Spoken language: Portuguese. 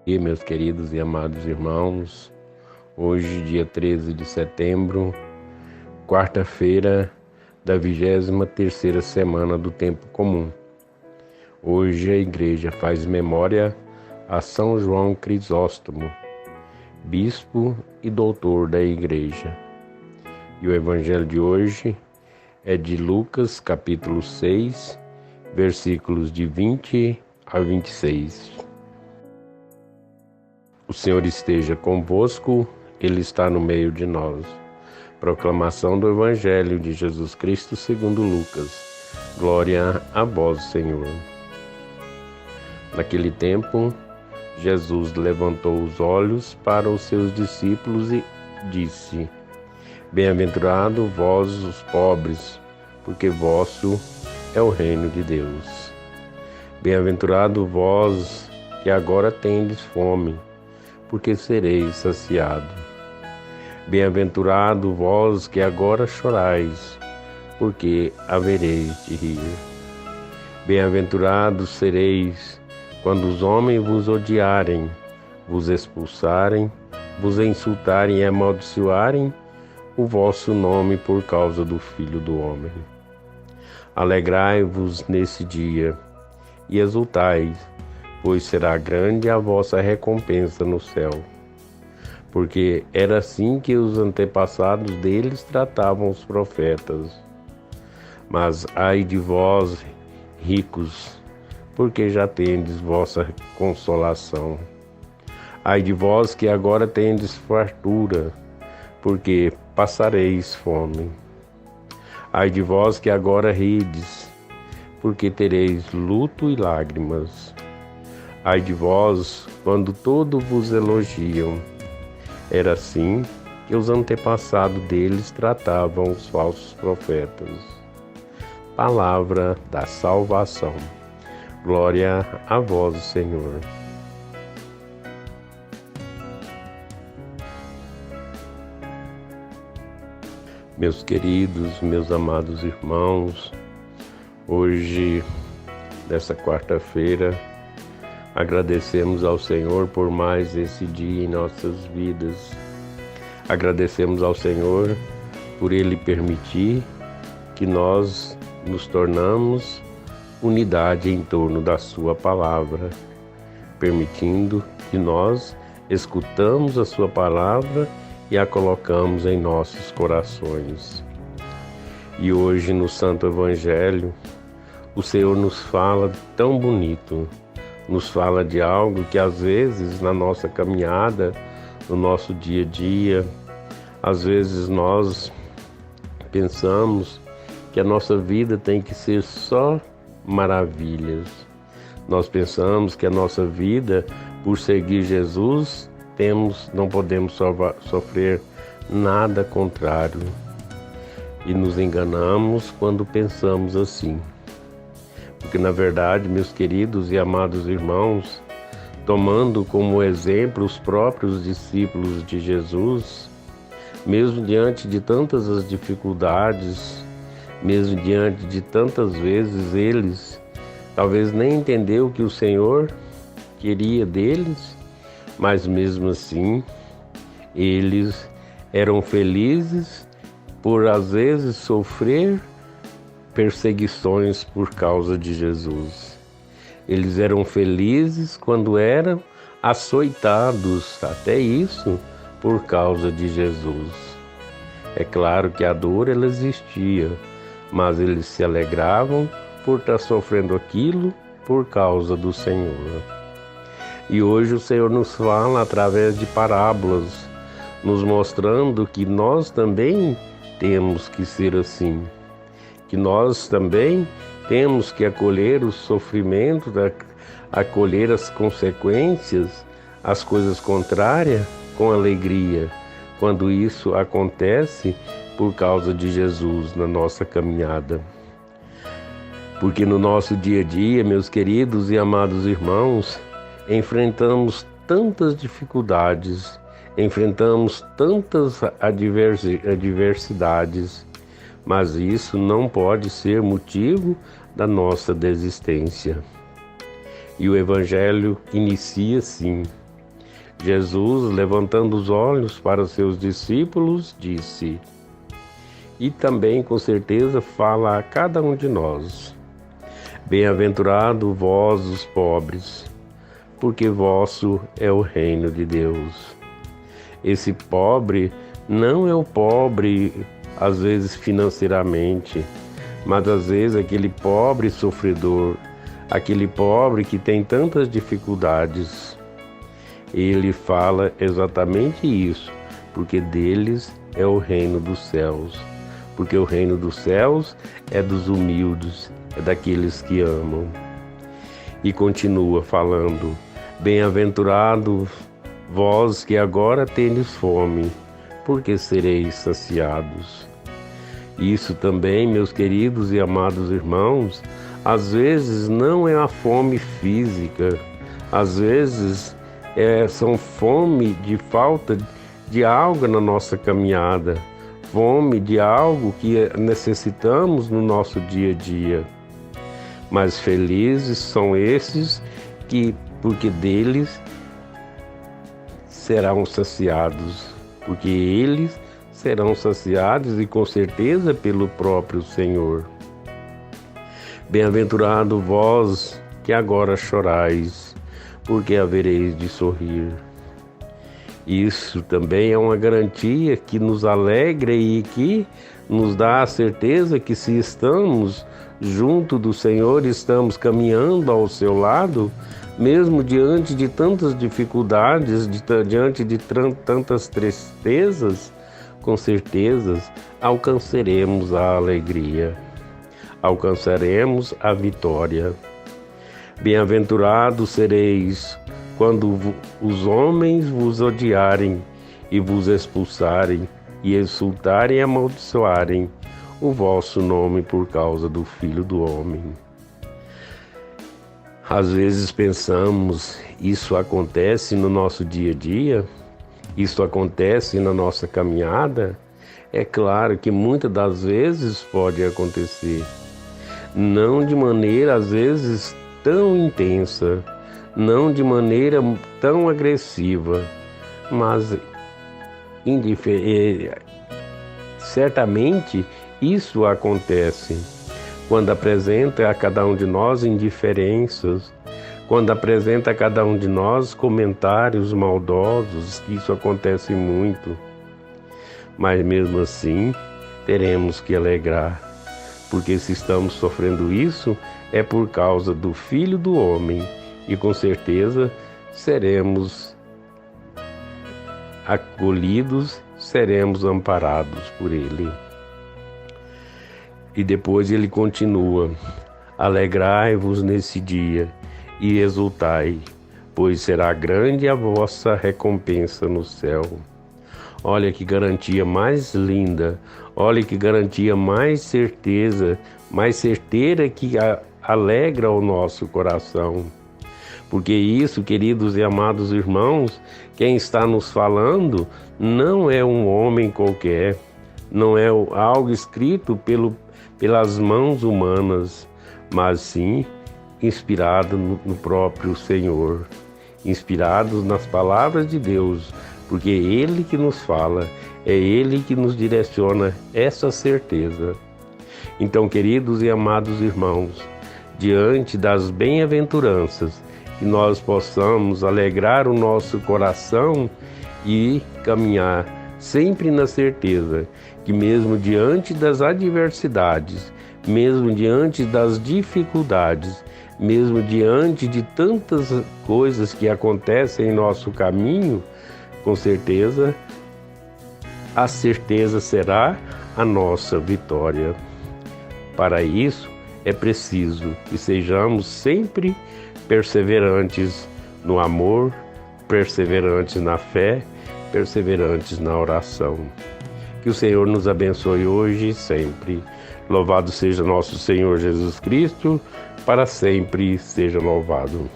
E meus queridos e amados irmãos, hoje, dia 13 de setembro, quarta-feira da 23ª semana do Tempo Comum. Hoje a igreja faz memória a São João Crisóstomo, bispo e doutor da igreja. E o evangelho de hoje é de Lucas, capítulo 6, versículos de 20 a 26. O Senhor esteja convosco, Ele está no meio de nós. Proclamação do Evangelho de Jesus Cristo segundo Lucas. Glória a vós, Senhor. Naquele tempo, Jesus levantou os olhos para os seus discípulos e disse: Bem-aventurado vós os pobres, porque vosso é o reino de Deus. Bem-aventurado vós que agora tendes fome, porque sereis saciado. Bem-aventurado vós que agora chorais, porque havereis de rir. Bem-aventurados sereis quando os homens vos odiarem, vos expulsarem, vos insultarem e amaldiçoarem o vosso nome por causa do Filho do Homem. Alegrai-vos nesse dia e exultai, pois será grande a vossa recompensa no céu. Porque era assim que os antepassados deles tratavam os profetas. Mas ai de vós, ricos, porque já tendes vossa consolação. Ai de vós que agora tendes fartura, porque passareis fome. Ai de vós que agora rides, porque tereis luto e lágrimas. Ai de vós, quando todos vos elogiam. Era assim que os antepassados deles tratavam os falsos profetas. Palavra da salvação. Glória a vós, Senhor. Meus queridos, meus amados irmãos, hoje, nessa quarta-feira, agradecemos ao Senhor por mais esse dia em nossas vidas. Agradecemos ao Senhor por Ele permitir que nós nos tornamos unidade em torno da Sua palavra, permitindo que nós escutamos a Sua palavra e a colocamos em nossos corações. E hoje no Santo Evangelho, o Senhor nos fala tão bonito, nos fala de algo que às vezes na nossa caminhada, no nosso dia a dia, às vezes nós pensamos que a nossa vida tem que ser só maravilhas. Nós pensamos que a nossa vida, por seguir Jesus, não podemos sofrer nada contrário. E nos enganamos quando pensamos assim. Porque, na verdade, meus queridos e amados irmãos, tomando como exemplo os próprios discípulos de Jesus, mesmo diante de tantas as dificuldades, mesmo diante de tantas vezes eles talvez nem entenderam o que o Senhor queria deles, mas mesmo assim eles eram felizes por às vezes sofrer perseguições por causa de Jesus. Eles eram felizes quando eram açoitados, até isso, por causa de Jesus. É claro que a dor ela existia, mas eles se alegravam por estar sofrendo aquilo por causa do Senhor. E hoje o Senhor nos fala através de parábolas, nos mostrando que nós também temos que ser assim. Que nós também temos que acolher os sofrimentos, acolher as consequências, as coisas contrárias com alegria, quando isso acontece por causa de Jesus na nossa caminhada. Porque no nosso dia a dia, meus queridos e amados irmãos, enfrentamos tantas dificuldades, enfrentamos tantas adversidades, mas isso não pode ser motivo da nossa desistência. E o Evangelho inicia assim: Jesus, levantando os olhos para os seus discípulos, disse, e também com certeza fala a cada um de nós: bem-aventurado vós os pobres, porque vosso é o reino de Deus. Esse pobre não é o pobre, às vezes financeiramente, mas às vezes aquele pobre sofredor, aquele pobre que tem tantas dificuldades. Ele fala exatamente isso, porque deles é o reino dos céus. Porque o reino dos céus é dos humildes, é daqueles que amam. E continua falando: bem-aventurado vós que agora tendes fome, porque sereis saciados. Isso também, meus queridos e amados irmãos, às vezes não é a fome física, às vezes são fome de falta de algo na nossa caminhada, fome de algo que necessitamos no nosso dia a dia. Mas felizes são esses que, porque deles serão saciados, porque eles serão saciados e com certeza pelo próprio Senhor. Bem-aventurado vós que agora chorais, porque havereis de sorrir. Isso também é uma garantia que nos alegra e que nos dá a certeza que se estamos junto do Senhor, estamos caminhando ao seu lado, mesmo diante de tantas dificuldades, diante de tantas tristezas, com certeza alcançaremos a alegria, alcançaremos a vitória. Bem-aventurados sereis quando os homens vos odiarem e vos expulsarem e insultarem e amaldiçoarem o vosso nome por causa do Filho do Homem. Às vezes pensamos, isso acontece no nosso dia a dia? Isso acontece na nossa caminhada? É claro que muitas das vezes pode acontecer. Não de maneira, às vezes, tão intensa, não de maneira tão agressiva, mas certamente isso acontece quando apresenta a cada um de nós indiferenças, quando apresenta a cada um de nós comentários maldosos. Isso acontece muito, mas mesmo assim teremos que alegrar, porque se estamos sofrendo isso é por causa do Filho do Homem, e com certeza seremos acolhidos, seremos amparados por Ele. E depois ele continua: alegrai-vos nesse dia e exultai, pois será grande a vossa recompensa no céu. Olha que garantia mais linda, olha que garantia mais certeira que alegra o nosso coração. Porque isso, queridos e amados irmãos, quem está nos falando não é um homem qualquer, não é algo escrito pelas mãos humanas, mas sim inspirado no próprio Senhor, inspirados nas palavras de Deus, porque é Ele que nos fala, é Ele que nos direciona essa certeza. Então, queridos e amados irmãos, diante das bem-aventuranças, que nós possamos alegrar o nosso coração e caminhar sempre na certeza que mesmo diante das adversidades, mesmo diante das dificuldades, mesmo diante de tantas coisas que acontecem em nosso caminho, com certeza, a certeza será a nossa vitória. Para isso, é preciso que sejamos sempre perseverantes no amor, perseverantes na fé, perseverantes na oração. Que o Senhor nos abençoe hoje e sempre. Louvado seja nosso Senhor Jesus Cristo, para sempre seja louvado.